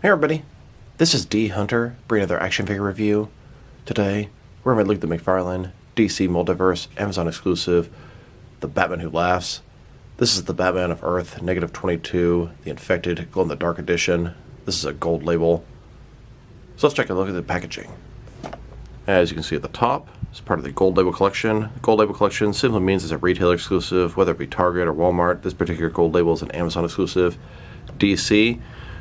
Hey everybody, this is D Hunter, bringing another action figure review. Today, we're going to look at the McFarlane DC Multiverse Amazon exclusive, the Batman Who Laughs. This is the Batman of Earth, -22, the Infected Glow-in-the-Dark edition. This is a gold label. So let's take a look at the packaging. As you can see at the top, it's part of the Gold Label Collection. The Gold Label Collection simply means it's a retailer exclusive, whether it be Target or Walmart. This particular gold label is an Amazon exclusive. DC.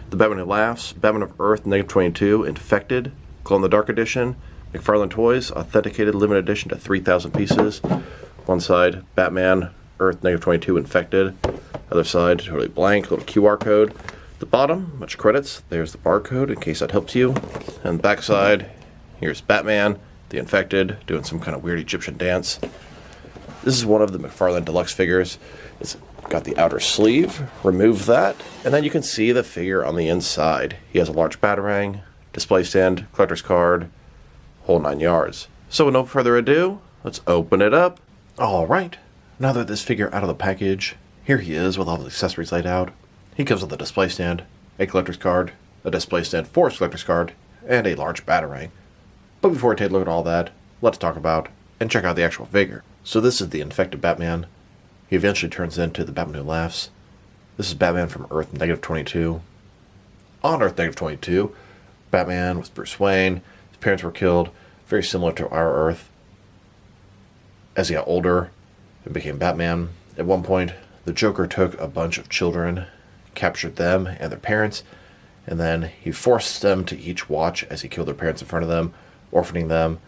The Batman Who Laughs, Batman of Earth, -22, Infected, Glow-in-the-Dark Edition, McFarlane Toys, Authenticated Limited Edition to 3,000 pieces. One side, Batman, Earth, -22, Infected. Other side, totally blank, little QR code. The bottom, much credits, there's the barcode in case that helps you. And the back side, here's Batman, the Infected, doing some kind of weird Egyptian dance. This is one of the McFarlane Deluxe figures. It's got the outer sleeve, remove that, and then you can see the figure on the inside. He has a large batarang, display stand, collector's card, whole 9 yards. So with no further ado, let's open it up. Alright, now that this figure out of the package, here he is with all the accessories laid out. He comes with a display stand, a collector's card, a display stand for his collector's card, and a large batarang. But before we take a look at all that, let's talk about and check out the actual figure. So this is the Infected Batman. He eventually turns into the Batman Who Laughs. This is Batman from Earth, -22. On Earth, -22, Batman was Bruce Wayne. His parents were killed, very similar to our Earth. As he got older and became Batman, at one point, the Joker took a bunch of children, captured them and their parents, and then he forced them to each watch as he killed their parents in front of them, orphaning them.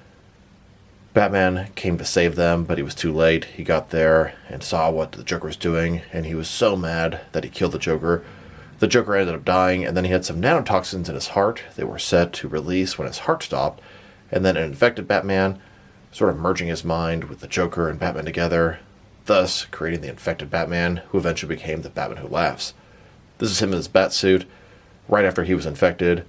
Batman came to save them, but he was too late. He got there and saw what the Joker was doing, and he was so mad that he killed the Joker. The Joker ended up dying, and then he had some nanotoxins in his heart. They were set to release when his heart stopped, and then it infected Batman, sort of merging his mind with the Joker and Batman together, thus creating the Infected Batman, who eventually became the Batman Who Laughs. This is him in his bat suit, right after he was infected.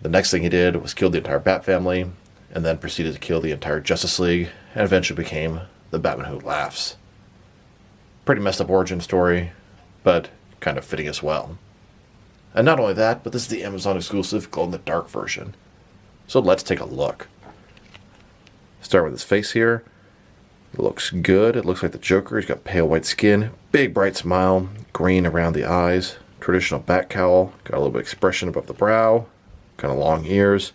The next thing he did was kill the entire Bat family, and then proceeded to kill the entire Justice League, and eventually became the Batman Who Laughs. Pretty messed up origin story, but kind of fitting as well. And not only that, but this is the Amazon exclusive glow-in-the-dark version. So let's take a look. Start with his face here. It looks good. It looks like the Joker. He's got pale white skin, big bright smile, green around the eyes, traditional bat cowl, got a little bit of expression above the brow, kind of long ears.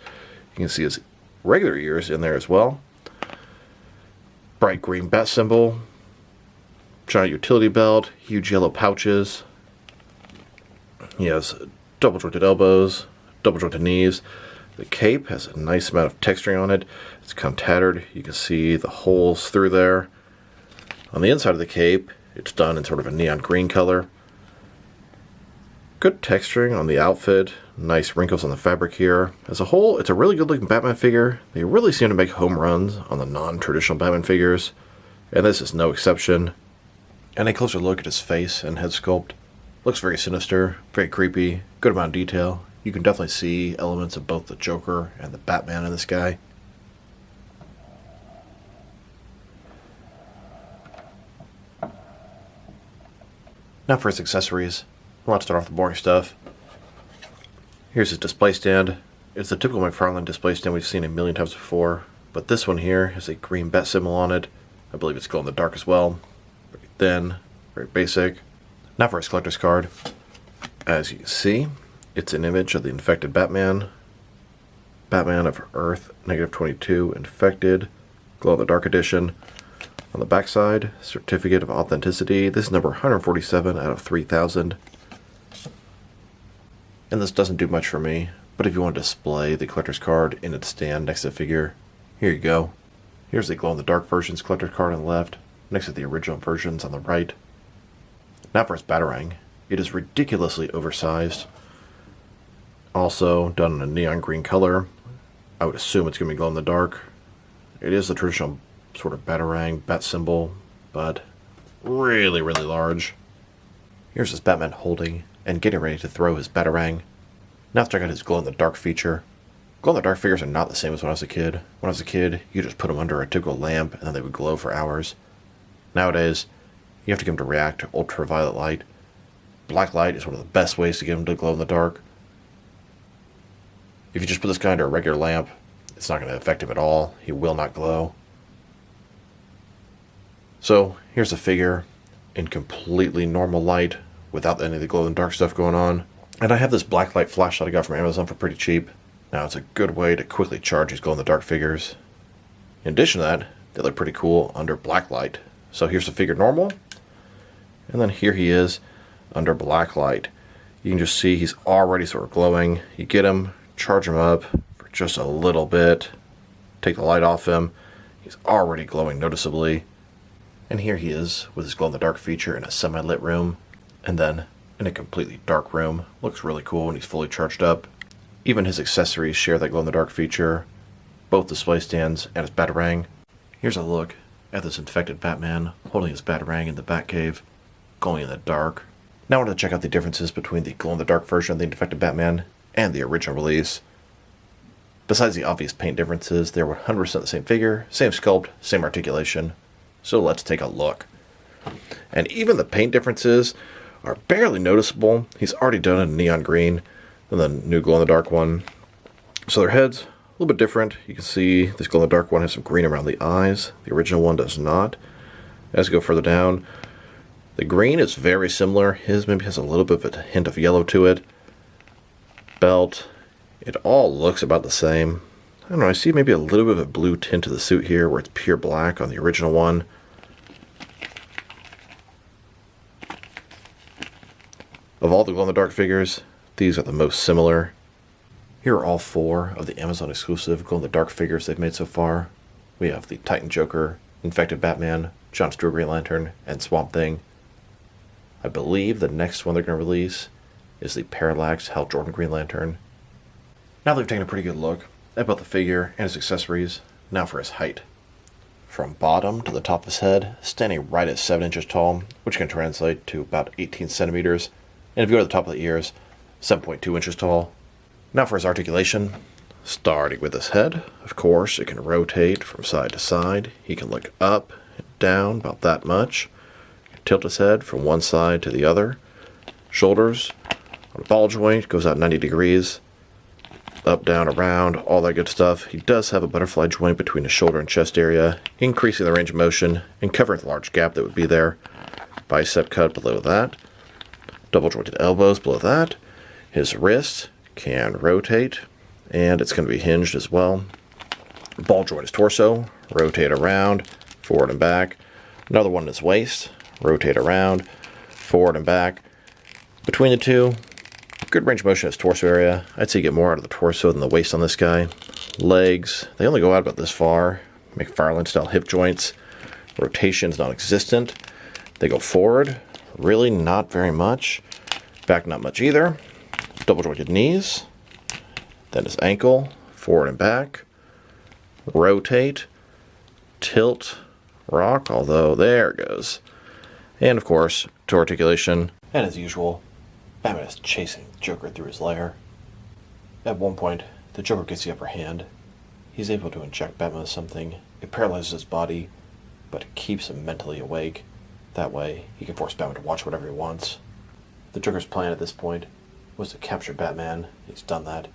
You can see his regular ears in there as well. Bright green bat symbol, giant utility belt, huge yellow pouches. He has double jointed elbows, double jointed knees. The cape has a nice amount of texturing on it. It's kind of tattered. You can see the holes through there. On the inside of the cape, it's done in sort of a neon green color. Good texturing on the outfit, nice wrinkles on the fabric here. As a whole, it's a really good looking Batman figure. They really seem to make home runs on the non-traditional Batman figures, and this is no exception. And a closer look at his face and head sculpt. Looks very sinister, very creepy, good amount of detail. You can definitely see elements of both the Joker and the Batman in this guy. Now for his accessories. Let's start off the boring stuff. Here's his display stand. It's the typical McFarlane display stand we've seen a million times before, but this one here has a green bat symbol on it. I believe it's glow in the dark as well. Very thin, very basic. Now for his collector's card. As you can see, it's an image of the Infected Batman. Batman of Earth, -22, Infected, Glow in the Dark edition. On the backside, certificate of authenticity. This is number 147 out of 3,000. And this doesn't do much for me, but if you want to display the collector's card in its stand next to the figure, here you go. Here's the glow-in-the-dark version's collector's card on the left, next to the original versions on the right. Now for its batarang. It is ridiculously oversized. Also done in a neon green color. I would assume it's going to be glow-in-the-dark. It is the traditional sort of batarang, bat symbol, but really, really large. Here's this Batman holding and getting ready to throw his batarang. Now let's check out his glow-in-the-dark feature. Glow-in-the-dark figures are not the same as when I was a kid. When I was a kid, you just put them under a typical lamp and then they would glow for hours. Nowadays, you have to get them to react to ultraviolet light. Black light is one of the best ways to get them to glow in the dark. If you just put this guy under a regular lamp, it's not going to affect him at all. He will not glow. So here's a figure in completely normal light without any of the glow-in-the-dark stuff going on. And I have this black light flashlight I got from Amazon for pretty cheap. Now it's a good way to quickly charge these glow-in-the-dark figures. In addition to that, they look pretty cool under black light. So here's the figure normal. And then here he is under black light. You can just see he's already sort of glowing. You get him, charge him up for just a little bit, take the light off him. He's already glowing noticeably. And here he is with his glow-in-the-dark feature in a semi-lit room, and then in a completely dark room. Looks really cool when he's fully charged up. Even his accessories share that glow-in-the-dark feature, both display stands and his batarang. Here's a look at this infected Batman holding his batarang in the Batcave, glowing in the dark. Now I want to check out the differences between the glow-in-the-dark version of the infected Batman and the original release. Besides the obvious paint differences, they're 100% the same figure, same sculpt, same articulation. So let's take a look. And even the paint differences are barely noticeable. He's already done it in neon green than the new glow-in-the-dark one. So their heads, a little bit different. You can see this glow-in-the-dark one has some green around the eyes. The original one does not. As you go further down, the green is very similar. His maybe has a little bit of a hint of yellow to it. Belt, it all looks about the same. I don't know, I see maybe a little bit of a blue tint to the suit here where it's pure black on the original one. Of all the glow-in-the-dark figures, these are the most similar. Here are all 4 of the Amazon exclusive glow-in-the-dark figures they've made so far. We have the Titan Joker, Infected Batman, John Stewart Green Lantern, and Swamp Thing. I believe the next one they're going to release is the Parallax Hal Jordan Green Lantern. Now they've taken a pretty good look at both the figure and his accessories. Now for his height. From bottom to the top of his head, standing right at 7 inches tall, which can translate to about 18 centimeters. And if you go to the top of the ears, 7.2 inches tall. Now for his articulation. Starting with his head, of course, it can rotate from side to side. He can look up and down about that much. Tilt his head from one side to the other. Shoulders on a ball joint, goes out 90 degrees. Up, down, around, all that good stuff. He does have a butterfly joint between his shoulder and chest area, increasing the range of motion and covering the large gap that would be there. Bicep cut below that. Double jointed elbows below that. His wrist can rotate, and it's going to be hinged as well. Ball joint his torso, rotate around, forward and back. Another one in his waist, rotate around, forward and back. Between the two, good range of motion in his torso area. I'd say you get more out of the torso than the waist on this guy. Legs, they only go out about this far. McFarlane style hip joints. Rotation's non-existent. They go forward, really not very much. Back not much either. Double jointed knees. Then his ankle, forward and back. Rotate, tilt, rock, although there it goes. And of course, to articulation. And as usual, Batman is chasing the Joker through his lair. At one point, the Joker gets the upper hand. He's able to inject Batman with something. It paralyzes his body, but it keeps him mentally awake. That way, he can force Batman to watch whatever he wants. The Joker's plan at this point was to capture Batman. He's done that.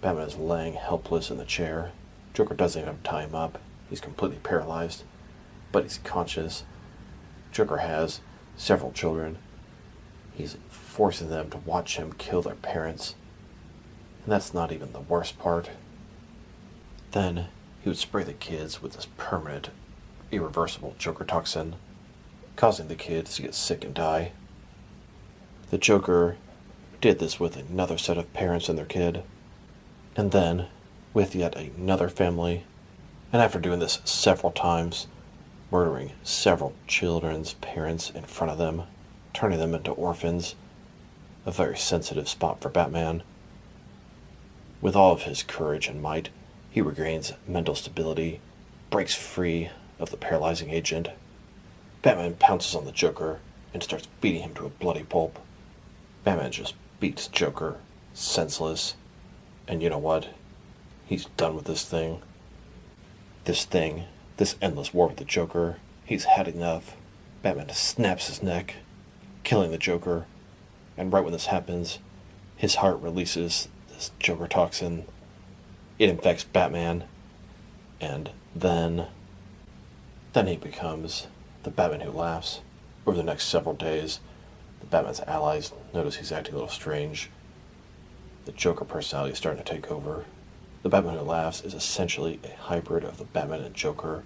Batman is laying helpless in the chair. Joker doesn't even have to tie him up. He's completely paralyzed, but he's conscious. Joker has several children. He's forcing them to watch him kill their parents. And that's not even the worst part. Then he would spray the kids with this permanent, irreversible Joker toxin, causing the kids to get sick and die. The Joker did this with another set of parents and their kid, and then with yet another family, and after doing this several times, murdering several children's parents in front of them, turning them into orphans, a very sensitive spot for Batman. With all of his courage and might, he regains mental stability, breaks free of the paralyzing agent. Batman pounces on the Joker and starts beating him to a bloody pulp. Batman just beats Joker, senseless, and you know what? He's done with this thing. This endless war with the Joker, he's had enough. Batman snaps his neck, killing the Joker, and right when this happens, his heart releases this Joker toxin, it infects Batman, and then he becomes the Batman Who Laughs. Over the next several days, the Batman's allies notice he's acting a little strange. The Joker personality is starting to take over. The Batman Who Laughs is essentially a hybrid of the Batman and Joker.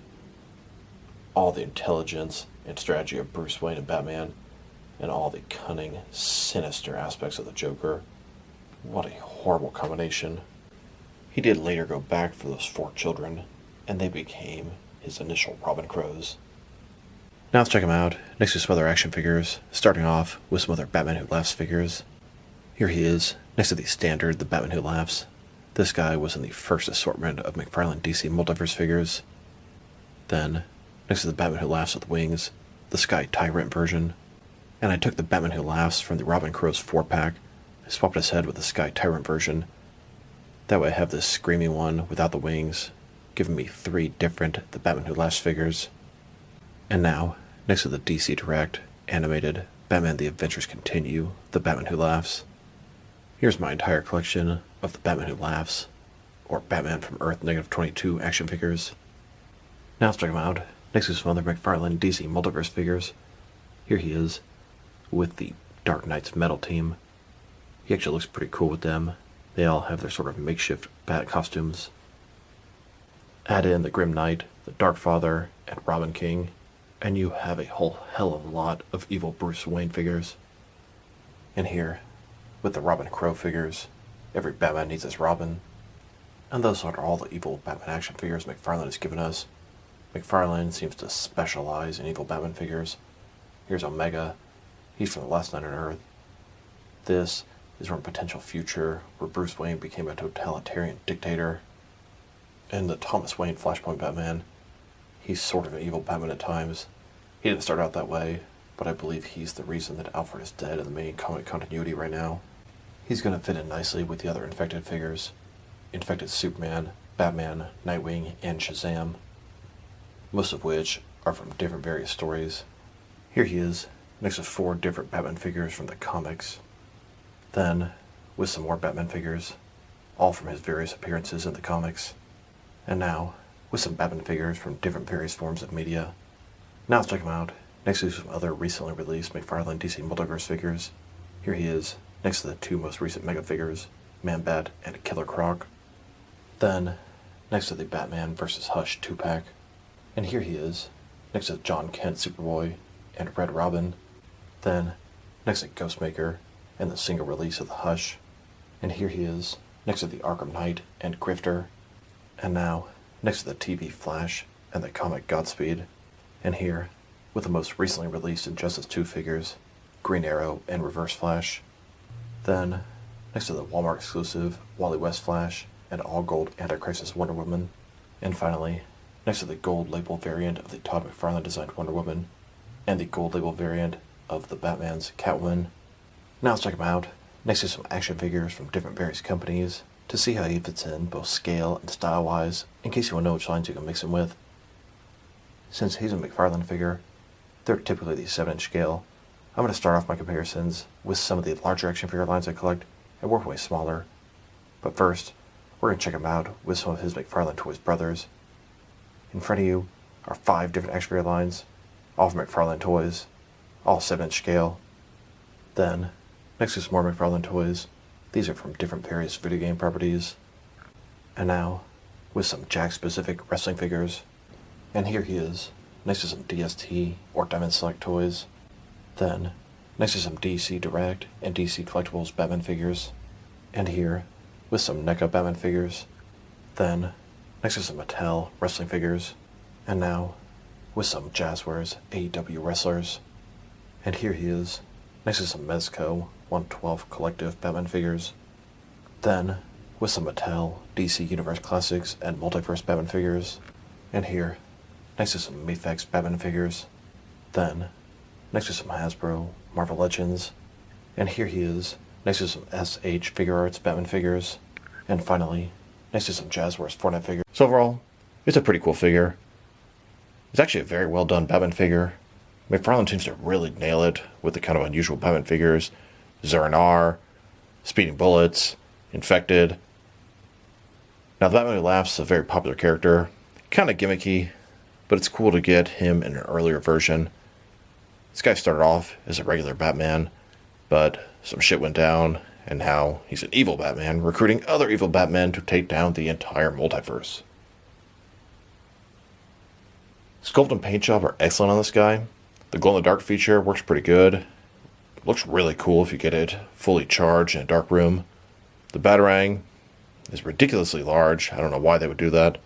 All the intelligence and strategy of Bruce Wayne and Batman, and all the cunning, sinister aspects of the Joker. What a horrible combination. He did later go back for those 4 children, and they became his initial Robin Crows. Now let's check him out, next to some other action figures, starting off with some other Batman Who Laughs figures. Here he is, next to the standard, the Batman Who Laughs. This guy was in the first assortment of McFarlane DC Multiverse figures. Then, next to the Batman Who Laughs with wings, the Sky Tyrant version. And I took the Batman Who Laughs from the Robin Crows 4-pack, I swapped his head with the Sky Tyrant version. That way I have this screaming one without the wings, giving me 3 different The Batman Who Laughs figures. And now, next to the DC Direct, animated, Batman The Adventures Continue, The Batman Who Laughs. Here's my entire collection of The Batman Who Laughs, or Batman from Earth -22 action figures. Now let's check him out, next to some other McFarlane DC Multiverse figures. Here he is, with the Dark Knight's metal team. He actually looks pretty cool with them. They all have their sort of makeshift bat costumes. Add in the Grim Knight, the Dark Father, and Robin King, and you have a whole hell of a lot of evil Bruce Wayne figures. And here, with the Robin Crow figures, every Batman needs his Robin. And those are all the evil Batman action figures McFarlane has given us. McFarlane seems to specialize in evil Batman figures. Here's Omega. He's from the Last Night on Earth. This is from a potential future where Bruce Wayne became a totalitarian dictator. And the Thomas Wayne Flashpoint Batman, he's sort of an evil Batman at times. He didn't start out that way, but I believe he's the reason that Alfred is dead in the main comic continuity right now. He's going to fit in nicely with the other infected figures. Infected Superman, Batman, Nightwing, and Shazam. Most of which are from different various stories. Here he is, next to 4 different Batman figures from the comics. Then, with some more Batman figures, all from his various appearances in the comics. And now, with some Batman figures from different various forms of media. Now let's check him out, next to some other recently released McFarlane DC Multiverse figures. Here he is, next to the 2 most recent Mega figures, Man-Bat and Killer Croc. Then, next to the Batman vs. Hush 2-pack. And here he is, next to John Kent Superboy and Red Robin. Then, next to Ghostmaker and the single release of the Hush. And here he is, next to the Arkham Knight and Grifter. And now, next to the TV Flash and the comic Godspeed. And here, with the most recently released Injustice 2 figures, Green Arrow and Reverse Flash. Then, next to the Walmart exclusive Wally West Flash and all-gold Anti-Crisis Wonder Woman. And finally, next to the gold label variant of the Todd McFarlane designed Wonder Woman, and the gold label variant of the Batman's Catwoman. Now let's check him out, next to some action figures from different various companies, to see how he fits in both scale and style-wise, in case you want to know which lines you can mix him with. Since he's a McFarlane figure, they're typically the 7-inch scale. I'm going to start off my comparisons with some of the larger action figure lines I collect, and work my way smaller. But first, we're going to check him out with some of his McFarlane Toys brothers. In front of you are 5 different action figure lines, all from McFarlane Toys, all 7-inch scale. Then, next to some more McFarlane Toys, these are from different various video game properties. And now, with some Jack-specific wrestling figures. And here he is, next to some DST or Diamond Select toys. Then, next to some DC Direct and DC Collectibles Batman figures. And here, with some NECA Batman figures. Then, next to some Mattel wrestling figures. And now, with some Jazzwares AEW wrestlers. And here he is, next to some Mezco 112 Collective Batman figures. Then, with some Mattel DC Universe Classics and Multiverse Batman figures. And here, next to some Mafex Batman figures. Then, next to some Hasbro Marvel Legends. And here he is, next to some SH Figure Arts Batman figures. And finally, next to some Jazzwares Fortnite figures. So overall, it's a pretty cool figure. It's actually a very well done Batman figure. McFarlane seems to really nail it with the kind of unusual Batman figures. Zernar, Speeding Bullets, Infected. Now, the Batman Who Laughs is a very popular character, kind of gimmicky, but it's cool to get him in an earlier version. This guy started off as a regular Batman, but some shit went down, and now he's an evil Batman, recruiting other evil Batmen to take down the entire multiverse. Sculpt and paint job are excellent on this guy. The glow-in-the-dark feature works pretty good. Looks really cool if you get it fully charged in a dark room. The Batarang is ridiculously large. I don't know why they would do that.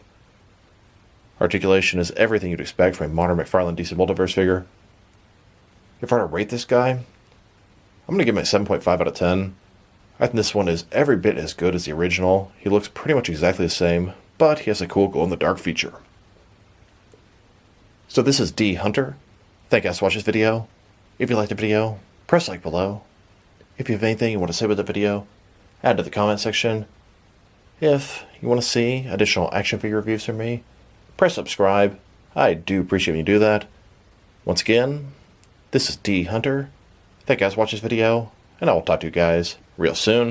Articulation is everything you'd expect from a modern McFarlane DC Multiverse figure. If I were to rate this guy, I'm going to give him a 7.5 out of 10. I think this one is every bit as good as the original. He looks pretty much exactly the same, but he has a cool glow-in-the-dark feature. So this is D Hunter. Thank you guys for watching this video. If you liked the video, press like below. If you have anything you want to say about the video, add to the comment section. If you want to see additional action figure reviews from me, press subscribe. I do appreciate when you do that. Once again, this is D Hunter. Thank you guys for watching this video, and I will talk to you guys real soon.